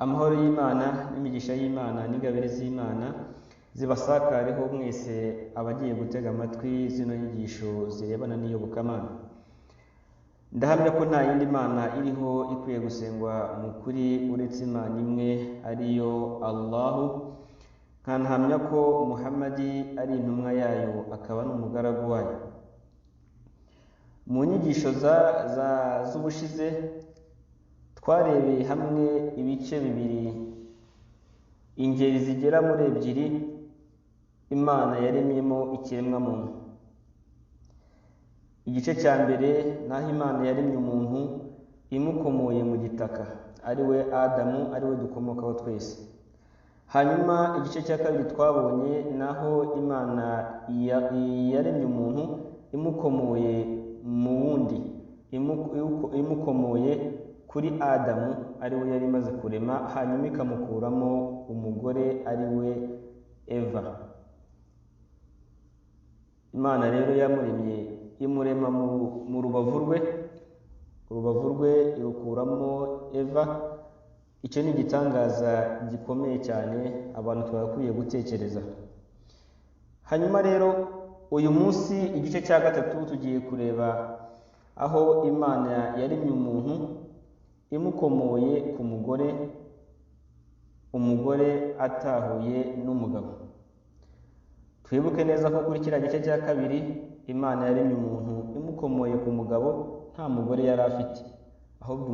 Amahoro y'Imana n'imigisha y'Imana n'ingabire z'Imana zibasakareho mwese abagiye gutega amatwi zino nyigisho zirebana n'iyobokamana. Ndahamya ko nta yindi mana iriho ikwiye gusengwa mu kuri uretse Imana imwe ariyo Allahu, nkanahamya ko Muhammadi ari intumwa yayo akaba n'umugaragu wayo. Mu nyigisho z'ubushize twarebeye hamwe ibice bibiri, ingeri zigera muri ebyiri Imana yaremyemo ikiremwa muntu. Igice cya mbere naho Imana yaremye umuntu imukomoye mu gitaka, ari we Adamu, ari we dukomokaho twese. Hanyuma igice cya kabiri twabonye naho Imana yaremye umuntu imukomoye mu wundi, imukomoye kuri Adamu ari we yari imaze kurema, hanyuma ikamukuramo umugore ari we Eva. Imana rero yamuremye imurema mu rubavu rwe irukuramo Eva. Icyo ni igitangaza gikomeye cyane abantu twakwiye gutekereza. Hanyuma rero uyu munsi igice cya gatatu tugiye kureba aho Imana yaremye umuntu imukomoye ku mugore, umugore atahuye n'umugabo. Twibuke neza ko kuri kiriya gice cya kabiri Imana yaremye umuntu imukomoye ku mugabo, nta mugore yari afite, ahubwo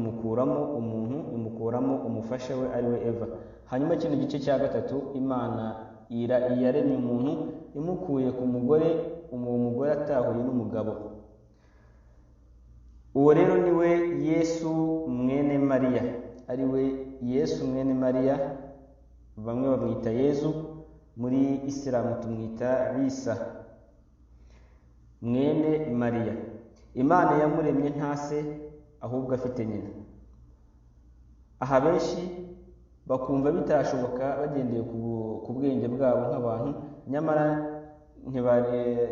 imukuramo umufasha we ari we Eva. Hanyuma kino gice cya gatatu Imana yaremye umuntu imukuye ku mugore, umugore atahuye n'umugabo. Uwo rero ni we Yesu mwene Mariya, ari we Yesu mwene Mariya, bamwe bamwita Yezu, muri Isilamu tumwita Isa mwene Mariya. Imana yamuremye nta se ahubwo afite nyina. Aha benshi bakumva bitashoboka bagendeye ku bwenge bwabo nk'abantu, nyamara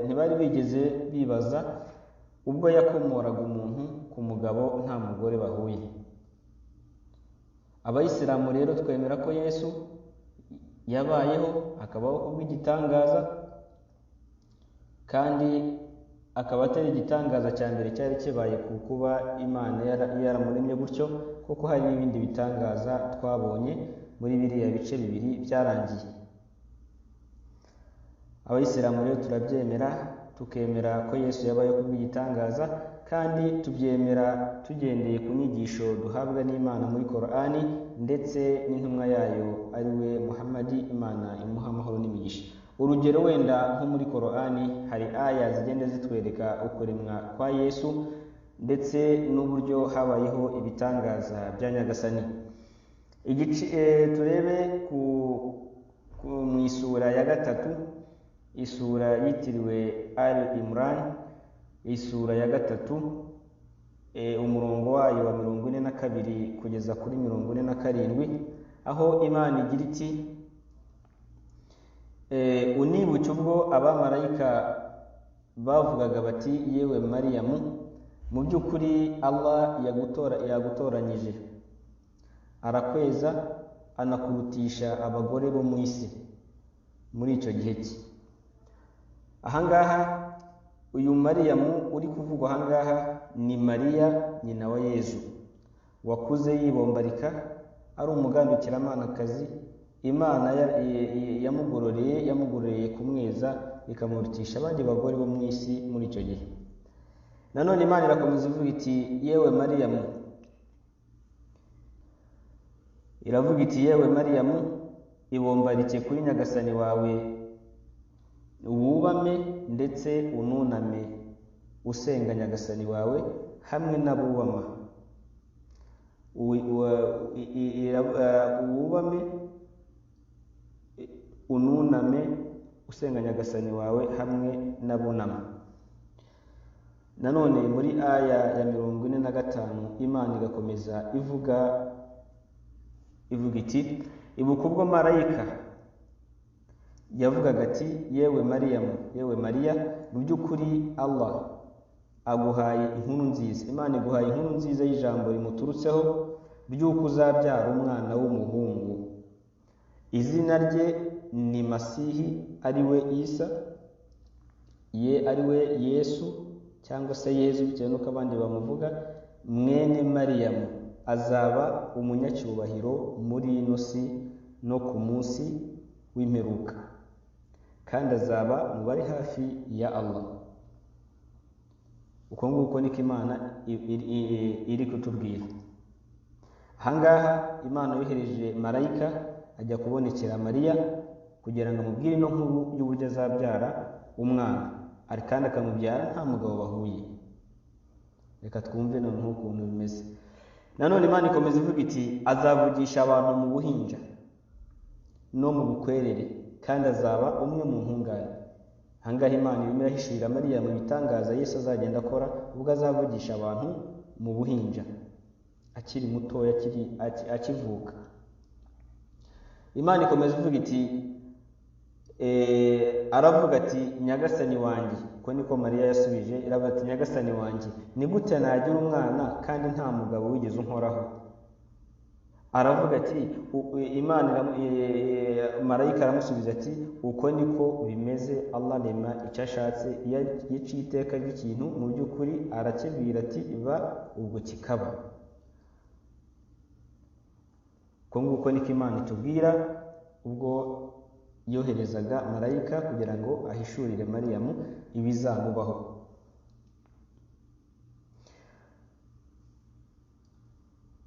ntibari bigeze bibaza ubwo yakomoraga umuntu ku mugabo nta mugore bahuye. Abayisilamu rero twemera ko Yesu yabayeho, akabaho kubw'igitangaza, kandi akaba atari igitangaza cya mbere cyari kibaye ku kuba Imana yaramuremye gutyo, kuko hari n'ibindi bitangaza twabonye muri biriya bice bibiri byarangiye. Abayisilamu rero turabyemera, tukemera ko Yesu yabayeho kubw'igitangaza, kandi tubyemera tugendeye ku nyigisho duhabwa n'Imana muri Korani ndetse n'intumwa yayo ari we Muhammadi, Imana imuha amahoro n'imigisha. Urugero wenda nko muri Korani hari aya zigenda zitwereka ukuremwa kwa Yesu ndetse n'uburyo habayeho ibitangaza bya Nyagasani. Turebe mu isura ya gatatu, isura yitiriwe Al-Imran, isura ya gatatu, umurongo wayo wa 42 kugeza kuri 47, aho Imana igira iti: unibuke ubwo abamarayika bavugaga bati, yewe Mariyamu, mu by'ukuri Allah yagutoranyije, arakweza, anakurutisha abagore bo mu isi muri icyo gihe cye. Ahangaha uyu Mariyamu uri kuvugwa ahangaha ni Mariya nyina wa Yezu, wakuze yibombarika, ari umugambikiramana-kazi. Imana yamugororeye kumweza, ikamurutisha abandi bagore bo mu isi muri icyo gihe. Nanone Imana irakomeza ivuga iti, yewe Mariyamu, iravuga iti, yewe Mariyamu, ibombarike kuri Nyagasani wawe, wubame ndetse ununame usenga Nyagasani wawe hamwe n'abubama. Wubame ununame usenga Nyagasani wawe hamwe n'abunama. Nanone muri aya ya 45 Imana igakomeza ivuga iti, ibuka ubwo marayika yavugaga ati, yewe Mariyamu, yewe Mariya, mu by'ukuri Allah aguhaye inkuru nziza. Imana iguhaye inkuru nziza y'ijambo rimuturutseho, by'uko uzabyara umwana w'umuhungu, izina rye ni Masihi ari we Isa, ari we Yesu cyangwa se Yezu bitewe n'uko abandi bamuvuga, mwene Mariyamu. Azaba umunyacyubahiro muri ino si no ku munsi w'imperuka, kandi azaba mu bari hafi ya Allah. Uko nguko niko Imana iri kutubwira. Ahangaha Imana yohereje marayika ajya kubonekera Mariya kugira ngo amubwire ino nkuru y'uburyo azabyara umwana, ari kandi akamubyara nta mugabo bahuye. Reka twumve noneho ukuntu bimeze. Nanone Imana ikomeza ivuga iti azavugisha abantu mu buhinja no mu bukwerere, kandi azaba umwe mu ntungane. Ahangaha Imana irimo irahishurira Mariya mu bitangaza Yesu azagenda akora ubwo azavugisha abantu mu buhinja, akiri mutoya, akivuka. Imana ikomeza ivuga iti aravuga ati nyagasani wanjye. Uko niko Mariya yasubije, iravuga ati nyagasani wanjye, ni gute nagira umwana kandi nta mugabo wigeze unkoraho? Aravuga ati marayika aramusubiza ati uko niko bimeze, Allah arema icyo ashatse. Iyo yiciye iteka ry'ikintu mu by'ukuri arakibwira ati ba, ubwo kikaba. Uko nguko niko Imana itubwira ubwo yoherezaga marayika kugira ngo ahishurire Mariyamu ibizamubaho.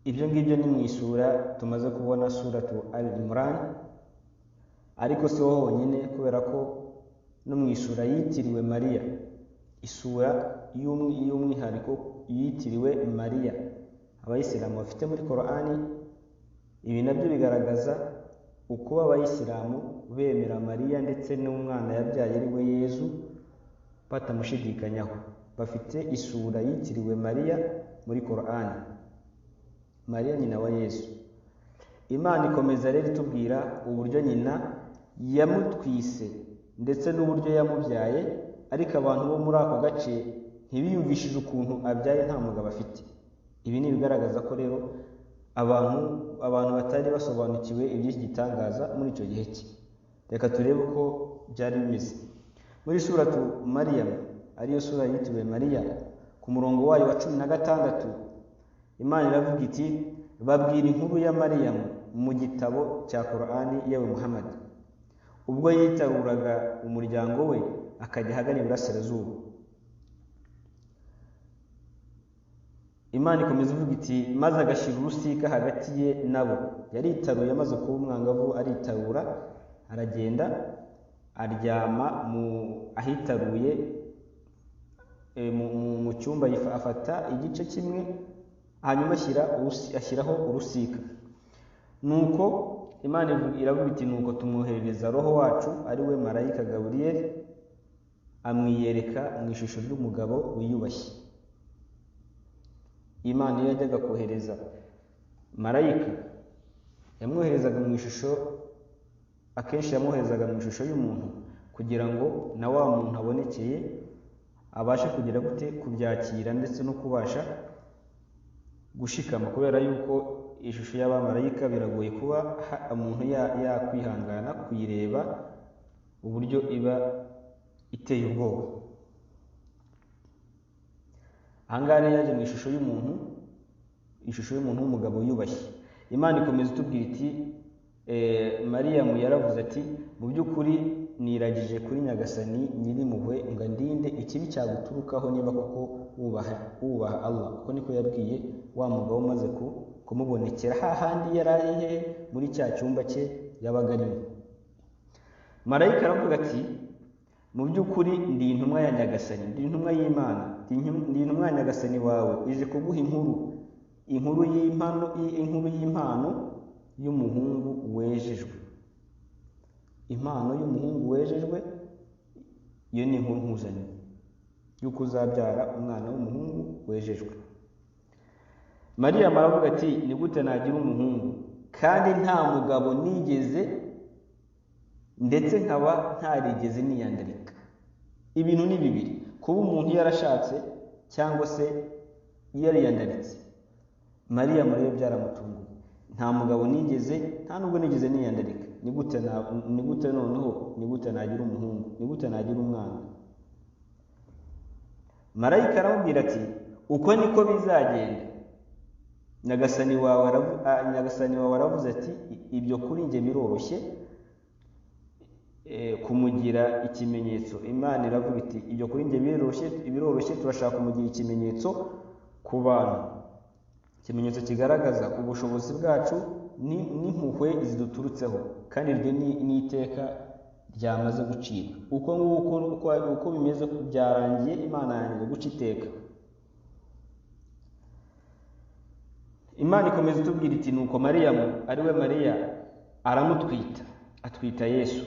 Ibyo ngibyo ni mu isura tumaze kubona, suratu Al-Imran. Ariko si ho honyine, kubera ko no mu isura yitiriwe Mariya, isura y'umwihariko yitiriwe Mariya abayisilamu bafite muri Korani. Ibi nabyo bigaragaza uko abayisilamu bemera Mariya ndetse n'umwana yabyaye ari we Yezu batamushidikanyaho. Bafite isura yitiriwe Mariya muri Korani, Mariya nyina wa Yesu. Imana ikomeza rero itubwira uburyo nyina yamutwise ndetse n'uburyo yamubyaye, ariko abantu bo muri ako gace ntibiyumvishije ukuntu abyaye nta mugabo afite. Ibi ni ibigaragaza ko rero abantu batari basobanukiwe iby'iki gitangaza muri icyo gihe cye. Reka turebe uko byari bimeze muri suratu Mariyamu, ariyo sura yitiriwe Mariya, ku murongo wayo wa 16. Imana iravuga iti babwira inkuru ya Mariyamu mu gitabo cya Korani yewe Muhammad, ubwo yitaruraga umuryango we akajya ahagana iburasirazuba. Imana ikomeza ivuga iti maze agashyira urusika hagati ye nabo. Yaritaruye, amaze kuba umwangavu aritarura, aragenda aryama ahitaruye mu cyumba, afata igice kimwe, hanyuma ashyiraho urusika. Nuko Imana iravuga iti nuko tumwoherereza roho wacu ari we marayika Gaburiyeli, amwiyereka mu ishusho ry'umugabo wiyubashye. Imana iyo yajyaga kohereza marayika yamwoherezaga mu ishusho, akenshi yamwoherezaga mu ishusho y'umuntu, kugira ngo na wa muntu abonekeye abashe kugira gute kubyakira ndetse no kubasha gushikama, kubera yuko ishusho y'abamarayika biragoye kuba umuntu yakwihangana kuyireba uburyo iba iteye ubwoba. Ahangaha rero yaje mu ishusho y'umuntu w'umugabo wiyubashye. Imana ikomeza itubwira iti Mariyamu yaravuze ati mu by'ukuri niragije kuri nyagasani nyirimpuhwe ngo ndinde ikibi cyaguturukaho niba koko wubaha Allah. Uko niko yabwiye wa mugabo umaze kumubonekera hahandi yari ari he, muri cya cyumba cye yabaga arimo. Marayika aravuga ati mu by'ukuri ndi intumwa ya nyagasani, ndi intumwa y'Imana, ndi intumwa ya nyagasani wawe, ije kuguha inkuru y'impano y'umuhungu wejejwe. Impano y'umuhungu wejejwe, iyo ni inkuru nkuzanye y'uko uzabyara umwana w'umuhungu wejejwe. Mariya aravuga ati ni gute nagira umuhungu kandi nta mugabo nigeze, ndetse nkaba ntarigeze niyandarika? Ibintu ni bibiri, kuba umuntu yarashatse cyangwa se yariyandaritse. Mariya rero byaramutunguye, nta mugabo nigeze, nta nubwo nigeze niyandarika, ni gute noneho, ni gute nagira umuhungu, ni gute nagira umwana? Marayika aramubwira ati uko niko bizagenda, nyagasani wawe aravuze ati ibyo kuri njye biroroshye kumugira ikimenyetso. Imana iravuga iti ibyo kuri njye biroroshye, turashaka kumugira ikimenyetso ku bantu, ikimenyetso kigaragaza ubushobozi bwacu n'impuhwe ziduturutseho, kandi iryo ni iteka ryamaze gucibwa. Uko nguko uko bimeze byarangiye, Imana yanjye guca iteka. Imana ikomeza itubwira iti nuko Mariyamu ari we Mariya aramutwita, atwita Yesu,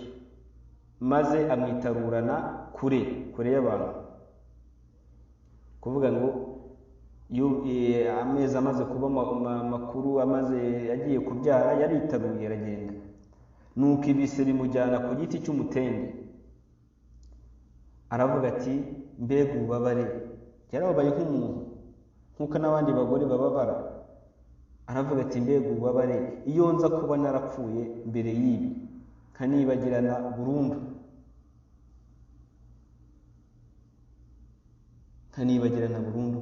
maze amwitarurana kure y'abantu. Kuvuga ngo amezi amaze kuba makuru, agiye kubyara, yaritaruye aragenda. Nuko ibise bimujyana ku giti cy'umutende, aravuga ati mbega ububabare, yarababaye nk'umuntu nk'uko n'abandi bagore bababara. Aravuga ati mbega ububabare, iyo nza kuba narapfuye mbere y'ibi nkanibagirana burundu,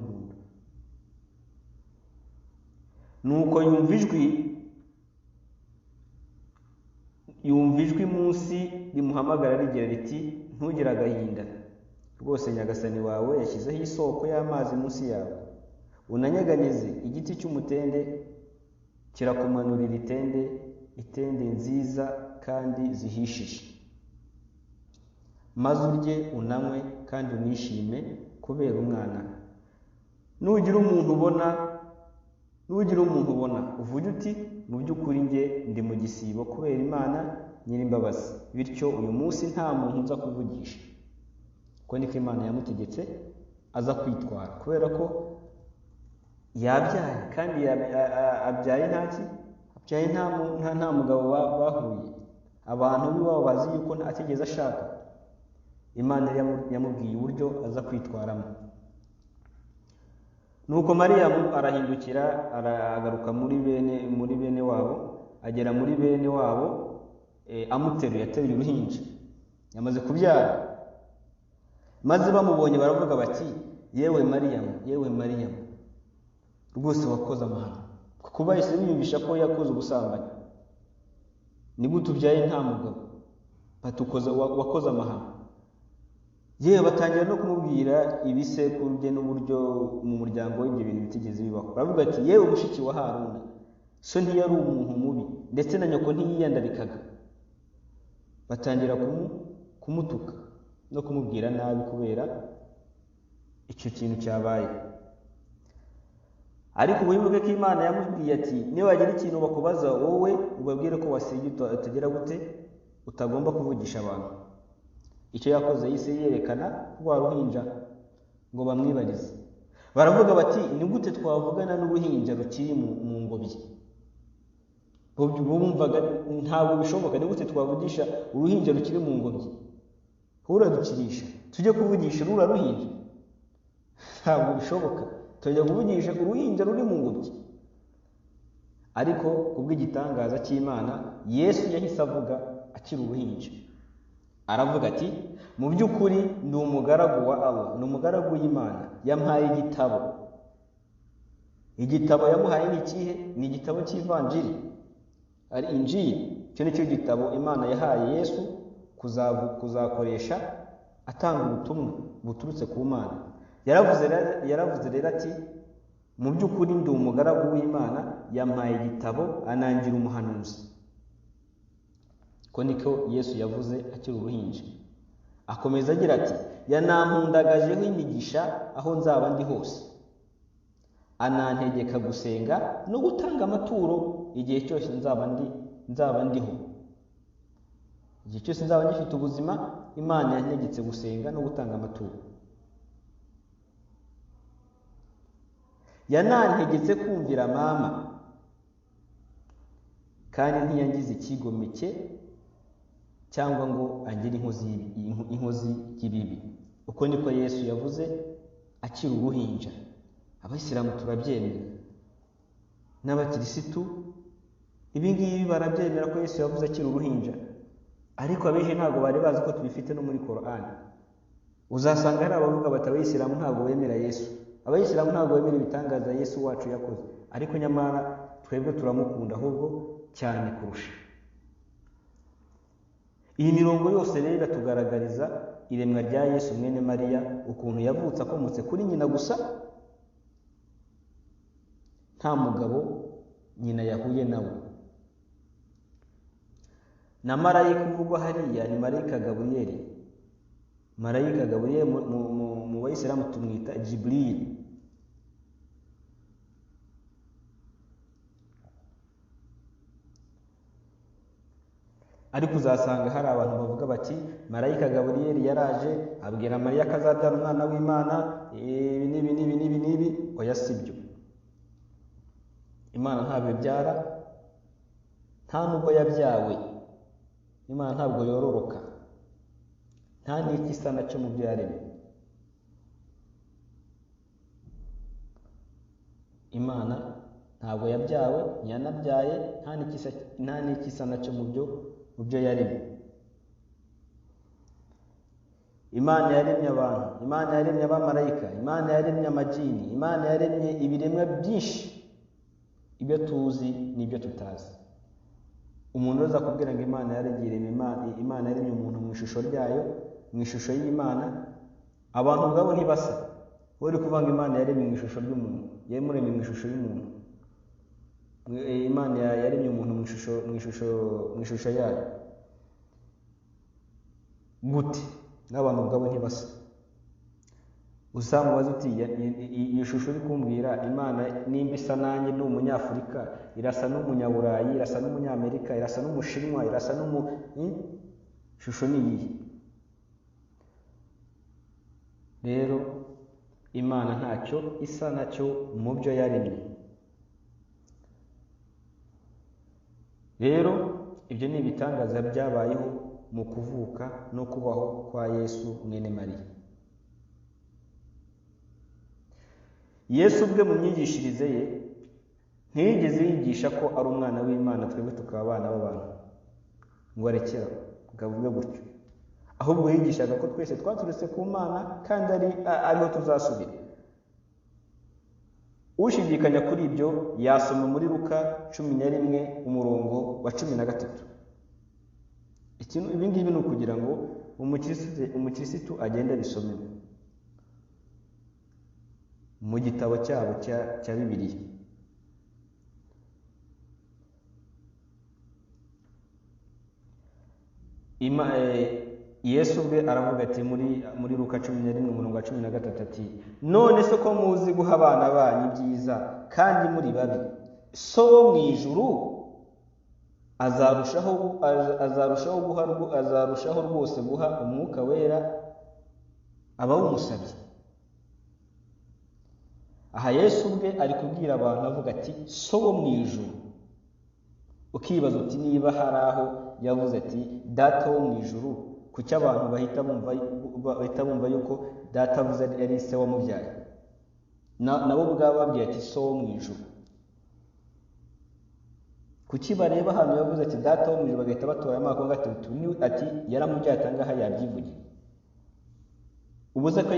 nuko yumva ijwi munsi rimuhamagara rigira riti ntugire agahinda, rwose nyagasani wawe yashyizeho isoko y'amazi munsi yawe, unanyeganyeze igiti cy'umutende, kirakumanurira itende nziza kandi zihishije, maze urye unanywe kandi unishime kubera umwana. Nugira umuntu ubona uvuge uti mu by'ukuri njye ndi mu gisibo kubera Imana nyir'imbabazi, bityo uyu munsi nta muntu nza kuvugisha. Ko niko Imana yamutegetse aza kwitwara, kubera ko yabyaye, kandi abyaye nta mugabo bahuye. Abantu b'iwabo bazi yuko atigeze ashaka. Imana yamubwiye uburyo aza kwitwaramo. Nuko Mariyamu arahindukira agaruka muri bene wabo, agera muri bene wabo amuteruye, ateruye uruhinja yamaze kubyara. Maze bamubonye baravuga bati yewe Mariyamu, rwose wakoze amahano, kuko bahise biyumvisha ko yakoze ubusambanyi. Ni gute ubyaye nta mugabo? Wakoze amahano. Yewe batangira no kumubwira ibisekuru bye n'uburyo mu muryango w'ibyo bintu bitigeze bibaho. Baravuga ati yewe mushiki wa Haruna, so ntiyari umuntu mubi, ndetse na nyoko ntiyiyandarikaga. Batangira kumutuka no kumubwira nabi kubera icyo kintu cyabaye. Ariko wibuke ko Imana yamubwiye ati nibagira ikintu bakubaza wowe ubabwire ko wasibye, utagera gute, utagomba kuvugisha abantu. Icyo yakoze yise yerekana rwa ruhinja ngo bamwibarize. Baravuga bati ni gute twavugana n'uruhinja rukiri mu ngobyi? Bumvaga ntabwo bishoboka. Ni gute twavugisha uruhinja rukiri mu ngobyi? Uradukirisha tujye kuvugisha rura ruhinja? Ntabwo bishoboka. Tujya kuvugisha uruhinja ruri mu ngobyi. Ariko kubw'igitangaza cy'Imana, Yesu yahise avuga akiri uruhinja. Aravuga ati mu by'ukuri ndi umugaragu wa Allah, ni umugaragu w'Imana, yampaye igitabo. Igitabo yamuhaye ni ikihe? Ni igitabo cy'ivanjiri, ari Injili. Icyo ni cyo gitabo Imana yahaye Yesu kuzakoresha atanga ubutumwa buturutse ku Mana. Yaravuze rero ati mu by'ukuri ndi umugaragu w'Imana, yampaye igitabo, anangira umuhanuzi. Ko niko Yesu yavuze akiri uruhinja. Akomeza agira ati yanampundagajeho imigisha aho nzaba ndi hose, anantegeka gusenga no gutanga amaturo igihe cyose nzaba ndiho. Igihe cyose nzaba ngifite ubuzima, Imana yantegetse gusenga no gutanga amaturo. Yanantegetse kumvira mama, kandi ntiyangize ikigomeke cyangwa ngo angire inkozi y'ibibi. Uko niko Yesu yavuze akiri uruhinja. Abayisilamu turabyemera. n'abakirisitu ibi ngibi barabyemera ko Yesu yavuze akiri uruhinja, ariko abenshi ntabwo bari bazi ko tubifite no muri Qur'an. Uzasanga hari abavuga bati abayisilamu ntabwo bemera Yesu, abayisilamu ntabwo bemera ibitangaza Yesu wacu yakoze, ariko nyamara twebwe turamukunda ahubwo cyane kurusha. Iyi mirongo yose rero iratugaragariza iremwa rya Yesu mwene Mariya, ukuntu yavutse akomotse kuri nyina gusa, nta mugabo nyina yahuye nawe. Na marayika uvugwa hariya ni marayika Gaburiyeli. Marayika Gaburiyeli mu Bayisilamu tumwita Jibril. Ariko uzasanga hari abantu bavuga bati marayika Gaburiyeli yaraje abwira Mariya ko azabyara umwana w'Imana, nibi. Oya, sibyo. Imana ntabwo ibyara, nta nubwo yabyawe. Imana ntabwo yororoka, nta n'iki isa nacyo mu byo yaremye. Imana ntabwo yabyawe, ntiyanabyaye, nta n'iki isa nacyo mu byo yaremye. Imana yaremye abantu, Imana yaremye abamarayika, Imana yaremye amajini, Imana yaremye ibiremwa byinshi, ibyo tuzi n'ibyo tutazi. Umuntu uza kubwira ngo Imana Imana yaremye umuntu mu ishusho ryayo, mu ishusho y'Imana, abantu ubwabo ntibasa. Uri kuvuga ngo Imana yaremye mu ishusho ry'umuntu, yamuremye mu ishusho y'umuntu. Imana yaremye umuntu mu ishusho yayo. Gute? N'abantu ubwabo ntibasa. Uzamubaza uti iyi shusho uri kumbwira Imana nimba isa nanjye ni umunyafurika, irasa n'umunyaburayi, irasa n'umunyamerika, irasa n'umushinwa, irasa shusho ni iyi. Rero Imana ntacyo isa nacyo mu byo yaremye. Rero ibyo ni ibitangaza byabayeho mu kuvuka no kubaho kwa Yesu mwene Mariya. Yesu ubwe mu myigishirize ye ntiyigeze yigisha ko ari umwana w'Imana twebwe tukaba abana b'abantu ngo arekera ngavuge gutyo, ahubwo yigishaga ko twese twaturutse ku Mana kandi ariho tuzasubira. Ushidikanya kuri ibyo yasoma muri Luka 11 umurongo wa 13. Ibi ngibi ni ukugira ngo umukirisitu agende abisome mu gitabo cyabo cya Bibiliya. Yesu ubwe aravuga ati muri Luka 11 umurongo wa 13 ati, none se ko muzi guha abana banyu ibyiza kandi muri babi, so wo mu ijuru azarushaho rwose guha umwuka wera abawumusabye. Aha Yesu ubwe ari kubwira abantu avuga ati so wo mu ijuru. Ukibaza uti niba hari aho yavuze ati data wo mu ijuru, kuki abantu bahita bumva yuko data avuze ari se wamubyaye? Nabo ubwabo babwiye ati so wo mu ijuru. Kuki bareba ahantu yavuze ati data wo mu ijuru bagahita batora amakonga ati yaramubyaye atangaha yabyivugiye? Ubuze ko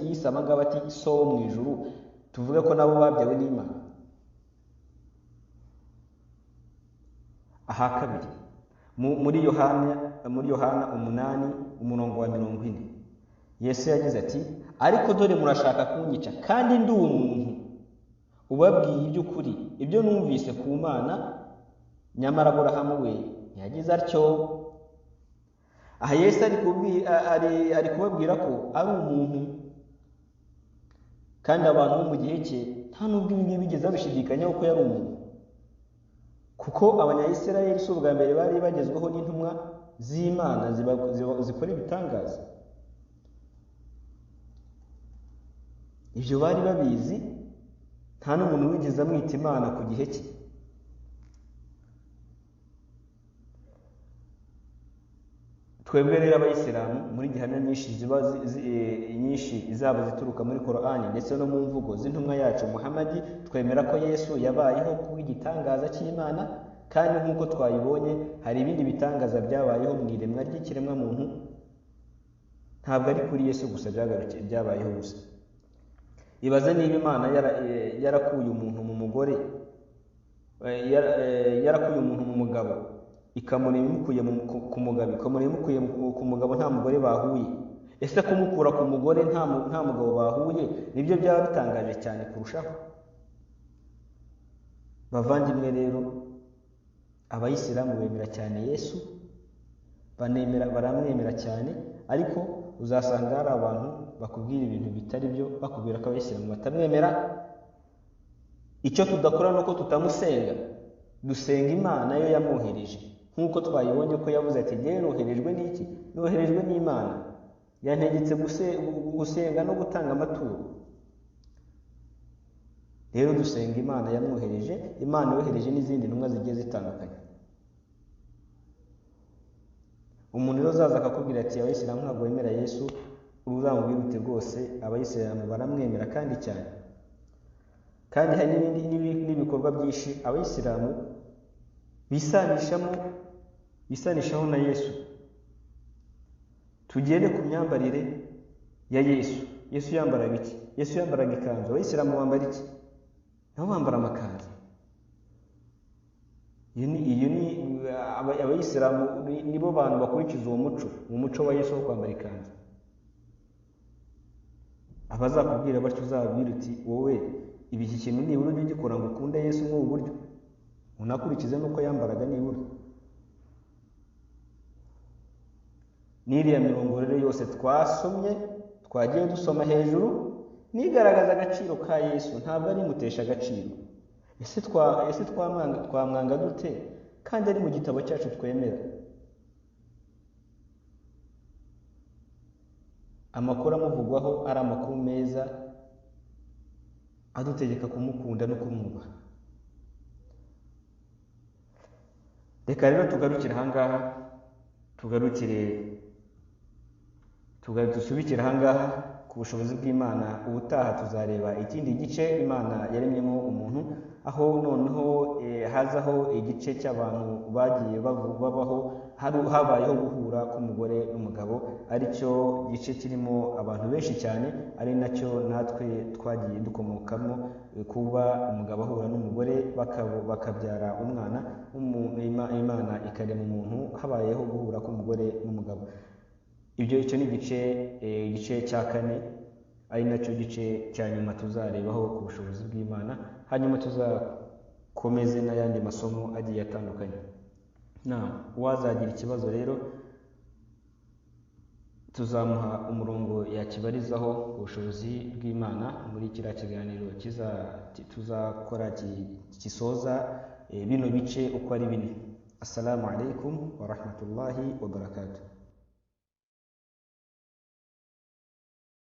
yise amagaba ati so wo mu ijuru, tuvuge ko nabo babyawe n'Imana. Aha kabiri muri Yohana 8 umurongo wa 40 Yesu yagize ati, ariko dore murashaka kunyica kandi ndi umuntu ubabwiye iby'ukuri, ibyo numvise ku Mana, nyamara Aburahamu we yagize atyo. Aha Yesu ari kubabwira ko ari umuntu, kandi abantu bo mu gihe cye nta nubwo ibi ngibi bigeze babishidikanyaho ko yari umuntu, kuko Abanyayisirayeli si ubwa mbere bari bagezweho n'intumwa z'Imana zikora ibitangaza. Ibyo bari babizi, nta n'umuntu wigeze amwita Imana ku gihe cye. twebwe rero abayisilamu muri gihamya nyinshi nyinshi zaba zituruka muri Qur'ani ndetse no mu mvugo z'intumwa yacu Muhammad, twemera ko Yesu yabayeho kuba igitangaza cy'Imana, kandi nk'uko twayibonye hari ibindi bitangaza byabayeho mu iremwa ry'ikiremwa muntu, ntabwo ari kuri Yesu gusa byabayeho gusa. Ibaze niba Imana yarakuye umuntu mu mugore, yarakuye umuntu mu mugabo, ikamurema imukuye ku mugabo, ikamurema imukuye ku mugabo nta mugore bahuye, ese kumukura ku mugore nta mugabo bahuye nibyo byaba bitangaje cyane kurushaho? Bavandimwe rero, abayisilamu bemera cyane Yesu, baramwemera cyane, ariko uzasanga hari abantu bakubwira ibintu bitari byo, bakubwira ko abayisilamu batamwemera. Icyo tudakora nuko tutamusenga, dusenga Imana yo yamwohereje, nk'uko twayibonye ko yavuze ati ngewe noherejwe n'iki? Noherejwe n'Imana, yantegetse gusenga no gutanga amaturo. Rero dusenga Imana yamwohereje, Imana yohereje n'izindi ntumwa zigiye zitandukanye. Umuntu rero zaza akakubwira ati abayisilamu ntabwo bemera Yesu, uzamubwira ute rwose abayisilamu baramwemera kandi cyane. Kandi hari n'ibikorwa byinshi abayisilamu bisanishaho na Yesu. Tugende ku myambarire ya Yesu. Yesu yambaraga iki? Yesu yambaraga ikanzu. Abayisilamu bambara iki? Nabo bambara amakanzu. Abayisilamu nibo bantu bakurikiza uwo muco, umuco wa Yesu wo kwambara ikanzu. Abazakubwira batyo uzababwira uti wowe iki kintu nibura ujye ugikora ngo ukunde Yesu nk'ubu buryo, unakurikize n'uko yambaraga nibura. N'iriya mirongo rero yose twasomye, twagiye dusoma hejuru, nigaragaza agaciro ka Yesu, ntabwo ari mutesha agaciro. Ese twamwanga dute kandi ari mu gitabo cyacu twemera? Amakuru amuvugwaho ari amakuru meza adutegeka kumukunda no kumwubaha. Reka rero tugarukire ahangaha, dusubikire ahangaha ku bushobozi bw'Imana. Ubutaha tuzareba ikindi gice Imana yaremyemo umuntu, aho noneho hazaho igice cy'abantu bagiye babaho habayeho guhura k'umugore n'umugabo, aricyo gice kirimo abantu benshi cyane, ari nacyo natwe twagiye dukomokamo, kuba umugabo ahura n'umugore bakabyara umwana, Imana ikarema umuntu habayeho guhura k'umugore n'umugabo. Icyo ni igice cya kane, ari nacyo gice cya nyuma tuzarebaho ku bushobozi bw'Imana, hanyuma tuzakomeze n'ayandi masomo agiye atandukanye. Uwazagira ikibazo rero tuzamuha umurongo yakibarizaho ku bushobozi bw'Imana muri kiriya kiganiro tuzakora gisoza bino bice uko ari bine. Assalamu alaikum wa rahmatullahi wa barakatuh.